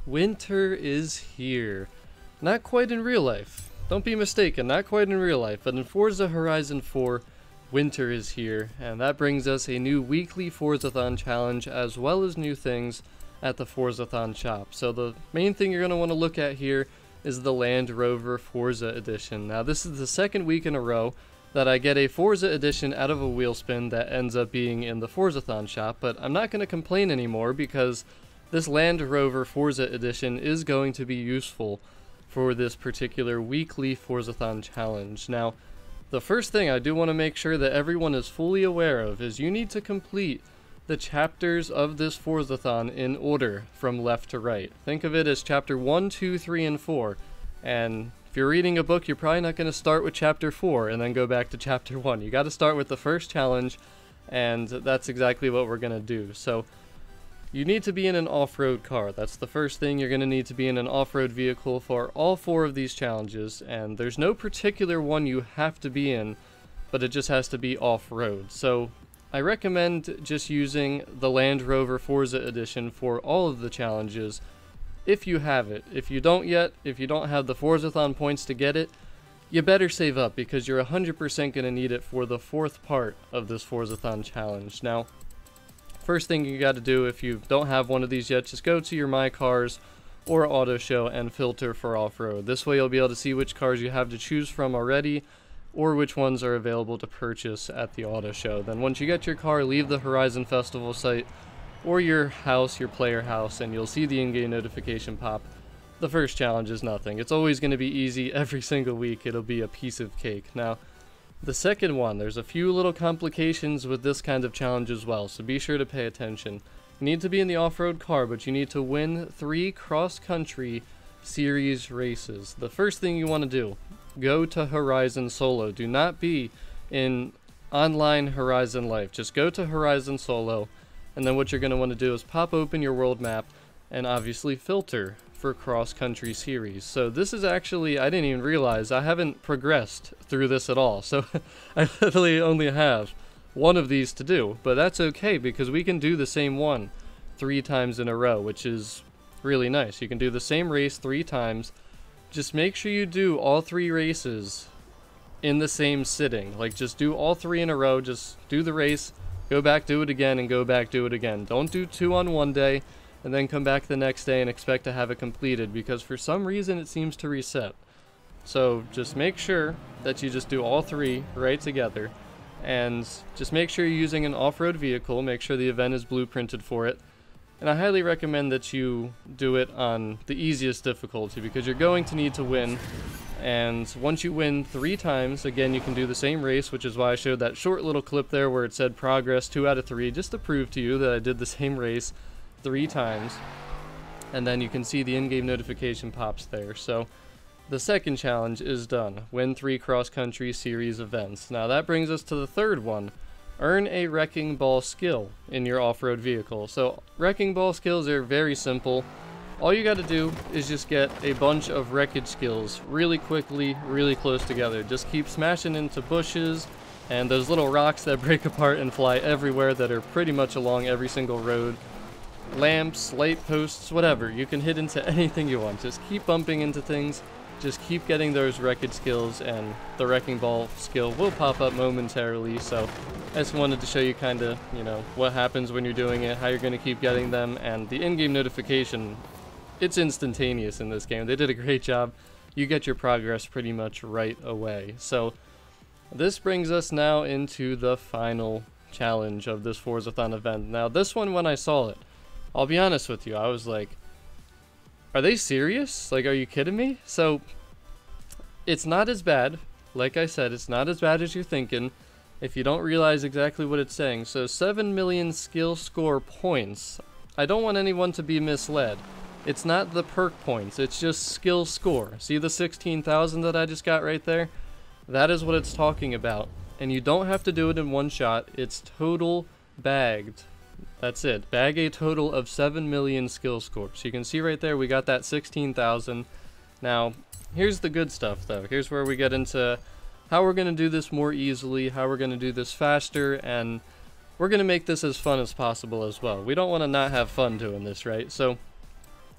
Winter is here. Not quite in real life. Don't be mistaken, not quite in real life, but in Forza Horizon 4, winter is here, and that brings us a new weekly Forzathon challenge as well as new things at the Forzathon Shop. So the main thing you're going to want to look at here is the Land Rover Forza Edition. Now this is the second week in a row that I get a Forza Edition out of a wheel spin that ends up being in the Forzathon Shop, but I'm not going to complain anymore because this Land Rover Forza Edition is going to be useful for this particular weekly Forzathon challenge. Now, the first thing I do want to make sure that everyone is fully aware of is you need to complete the chapters of this Forzathon in order from left to right. Think of it as chapter 1, 2, 3, and 4. And if you're reading a book, you're probably not going to start with chapter 4 and then go back to chapter 1. You got to start with the first challenge, and that's exactly what we're going to do. So you need to be in an off-road car. That's the first thing. You're going to need to be in an off-road vehicle for all 4 of these challenges, and there's no particular one you have to be in, but it just has to be off-road. So I recommend just using the Land Rover Forza Edition for all of the challenges if you have it. If you don't yet, if you don't have the Forzathon points to get it, you better save up because you're 100% going to need it for the 4th part of this Forzathon challenge. Now, first thing you got to do if you don't have one of these yet, just go to your My Cars or Auto Show and filter for off-road. This way you'll be able to see which cars you have to choose from already or which ones are available to purchase at the Auto Show. Then once you get your car, leave the Horizon Festival site or your house, your player house, and you'll see the in-game notification pop. The first challenge is nothing. It's always going to be easy every single week. It'll be a piece of cake. Now, the second one, there's a few little complications with this kind of challenge as well, so be sure to pay attention. You need to be in the off-road car, but you need to win 3 cross-country series races. The first thing you want to do, go to Horizon Solo. Do not be in online Horizon Life. Just go to Horizon Solo, and then what you're going to want to do is pop open your world map and obviously filter for cross-country series. So this is actually, I didn't even realize, I haven't progressed through this at all. So I literally only have one of these to do, but that's okay because we can do the same one 3 times in a row, which is really nice. You can do the same race 3 times. Just make sure you do all 3 races in the same sitting. Like, just do all 3 in a row. Just do the race, go back, do it again, and go back, do it again. Don't do 2 on one day and then come back the next day and expect to have it completed, because for some reason it seems to reset. So just make sure that you just do all 3 right together, and just make sure you're using an off-road vehicle. Make sure the event is blueprinted for it, and I highly recommend that you do it on the easiest difficulty because you're going to need to win. And once you win 3 times, again, you can do the same race, which is why I showed that short little clip there where it said progress 2 out of 3, just to prove to you that I did the same race 3 times, and then you can see the in-game notification pops there. So the second challenge is done. Win 3 cross-country series events. Now that brings us to the third one. Earn a Wreckingball skill in your off-road vehicle. So Wreckingball skills are very simple. All you got to do is just get a bunch of wreckage skills really quickly, really close together. Just keep smashing into bushes and those little rocks that break apart and fly everywhere that are pretty much along every single road. Lamps, light posts, whatever. You can hit into anything you want. Just keep bumping into things. Just keep getting those wreckage skills, and the Wreckingball skill will pop up momentarily. So I just wanted to show you kind of, you know, what happens when you're doing it, how you're going to keep getting them, and the in-game notification, it's instantaneous in this game. They did a great job. You get your progress pretty much right away. So this brings us now into the final challenge of this Forzathon event. Now this one, when I saw it, I'll be honest with you, I was like, are they serious? Like, are you kidding me? So it's not as bad. Like I said, it's not as bad as you're thinking if you don't realize exactly what it's saying. So 7 million skill score points. I don't want anyone to be misled. It's not the perk points, it's just skill score. See the 16,000 that I just got right there? That is what it's talking about. And you don't have to do it in one shot. It's total bagged. That's it. Bag a total of 7 million skill scores. So you can see right there we got that 16,000. Now, here's the good stuff though. Here's where we get into how we're going to do this more easily, how we're going to do this faster, and we're going to make this as fun as possible as well. We don't want to not have fun doing this, right? So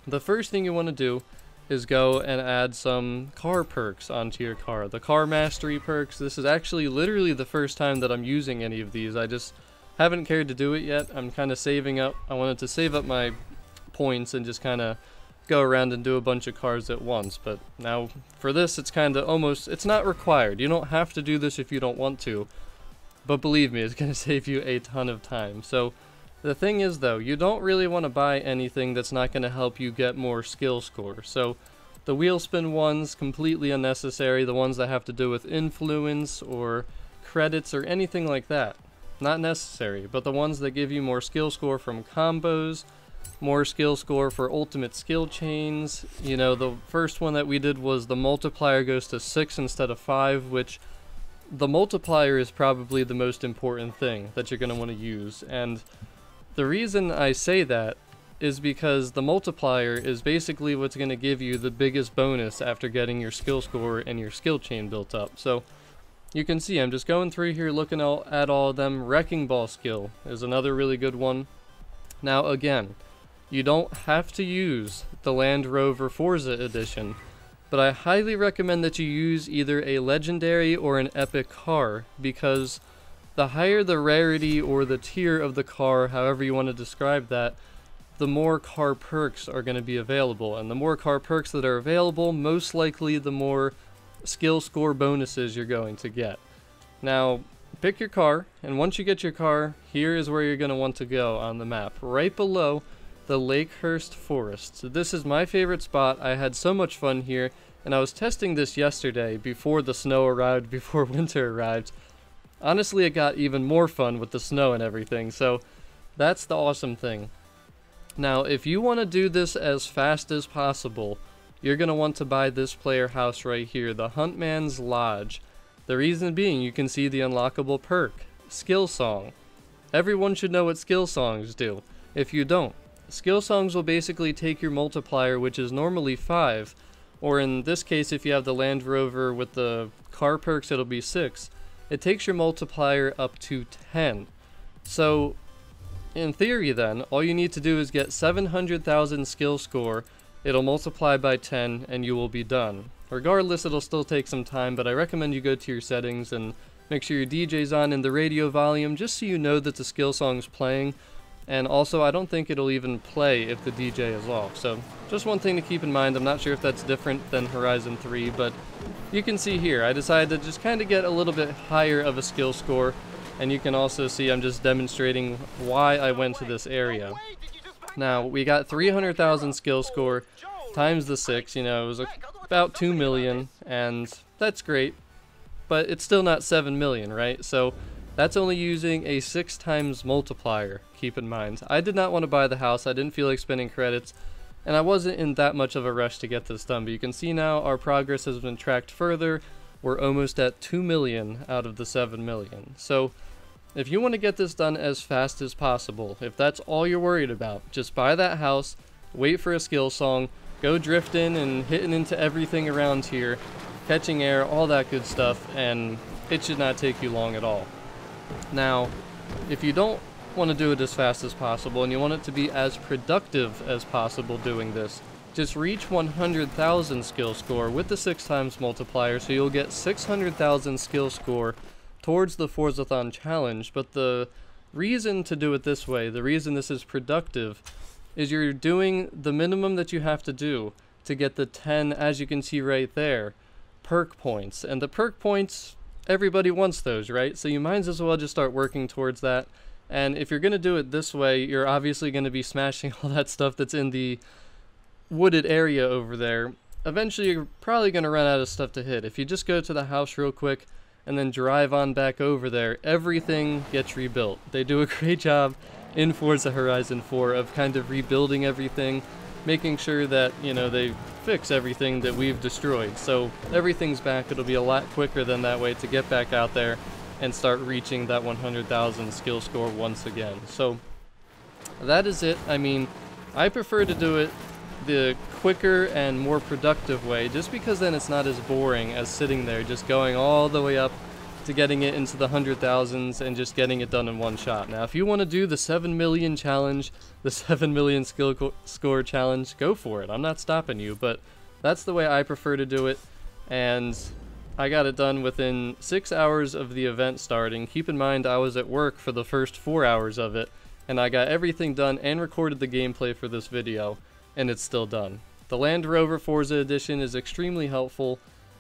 the first thing you want to do is go and add some car perks onto your car. The car mastery perks, this is actually literally the first time that I'm using any of these. I just haven't cared to do it yet. I'm kind of saving up. I wanted to save up my points and just kind of go around and do a bunch of cars at once. But now for this, it's kind of almost, it's not required. You don't have to do this if you don't want to. But believe me, it's going to save you a ton of time. So the thing is though, you don't really want to buy anything that's not going to help you get more skill score. So the wheel spin ones, completely unnecessary. The ones that have to do with influence or credits or anything like that, not necessary. But the ones that give you more skill score from combos, more skill score for ultimate skill chains. You know, the first one that we did was the multiplier goes to 6 instead of 5, which the multiplier is probably the most important thing that you're going to want to use. And the reason I say that is because the multiplier is basically what's going to give you the biggest bonus after getting your skill score and your skill chain built up. So you can see I'm just going through here looking at all of them. Wreckingball skill is another really good one. Now again, you don't have to use the Land Rover Forza edition, but I highly recommend that you use either a legendary or an epic car, because the higher the rarity or the tier of the car, however you want to describe that, the more car perks are going to be available. And the more car perks that are available, most likely the more skill score bonuses you're going to get. Now, pick your car, and once you get your car, here is where you're going to want to go on the map, right below the Lakehurst Forest. So this is my favorite spot. I had so much fun here, and I was testing this yesterday before the snow arrived, before winter arrived. Honestly, it got even more fun with the snow and everything, so that's the awesome thing. Now, if you want to do this as fast as possible, you're going to want to buy this player house right here, the Huntman's Lodge. The reason being, you can see the unlockable perk, Skill Song. Everyone should know what skill songs do. If you don't, skill songs will basically take your multiplier, which is normally 5, or in this case, if you have the Land Rover with the car perks, it'll be 6. It takes your multiplier up to 10. So, in theory then, all you need to do is get 700,000 skill score, it'll multiply by 10, and you will be done. Regardless, it'll still take some time, but I recommend you go to your settings and make sure your DJ's on in the radio volume, just so you know that the skill song's playing. And also, I don't think it'll even play if the DJ is off. So, just one thing to keep in mind. I'm not sure if that's different than Horizon 3, but you can see here, I decided to just kind of get a little bit higher of a skill score. And you can also see I'm just demonstrating why I went to this area. Now, we got 300,000 skill score times the 6, you know, it was about 2 million, and that's great. But it's still not 7 million, right? So that's only using a 6 times multiplier, keep in mind. I did not want to buy the house, I didn't feel like spending credits, and I wasn't in that much of a rush to get this done. But you can see now our progress has been tracked further. We're almost at 2 million out of the 7 million. So if you want to get this done as fast as possible, if that's all you're worried about, just buy that house, wait for a skill song, go drifting and hitting into everything around here, catching air, all that good stuff, and it should not take you long at all. Now, if you don't want to do it as fast as possible and you want it to be as productive as possible doing this, just reach 100,000 skill score with the 6 times multiplier, so you'll get 600,000 skill score towards the Forzathon challenge. But the reason to do it this way, the reason this is productive, is you're doing the minimum that you have to do to get the 10, as you can see right there, perk points. And the perk points, everybody wants those, right? So you might as well just start working towards that. And if you're going to do it this way, you're obviously going to be smashing all that stuff that's in the wooded area over there. Eventually you're probably going to run out of stuff to hit. If you just go to the house real quick and then drive on back over there, everything gets rebuilt. They do a great job in Forza Horizon 4 of kind of rebuilding everything, making sure that, you know, they fix everything that we've destroyed. So everything's back. It'll be a lot quicker than that way to get back out there and start reaching that 100,000 skill score once again. So that is it. I mean, I prefer to do it the quicker and more productive way, just because then it's not as boring as sitting there just going all the way up to getting it into the 100,000s and just getting it done in one shot. Now, if you want to do the 7 million challenge, the 7 million score challenge, go for it. I'm not stopping you, but that's the way I prefer to do it, and I got it done within 6 hours of the event starting. Keep in mind, I was at work for the first 4 hours of it, and I got everything done and recorded the gameplay for this video, and it's still done. The Land Rover Forza Edition is extremely helpful,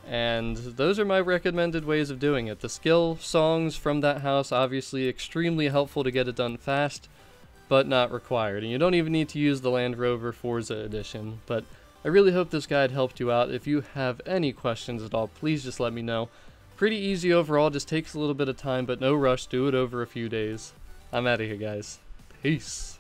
and those are my recommended ways of doing it. The skill songs from that house, obviously extremely helpful to get it done fast, but not required. And you don't even need to use the Land Rover Forza Edition, but I really hope this guide helped you out. If you have any questions at all, please just let me know. Pretty easy overall, just takes a little bit of time, but no rush, do it over a few days. I'm out of here, guys. Peace.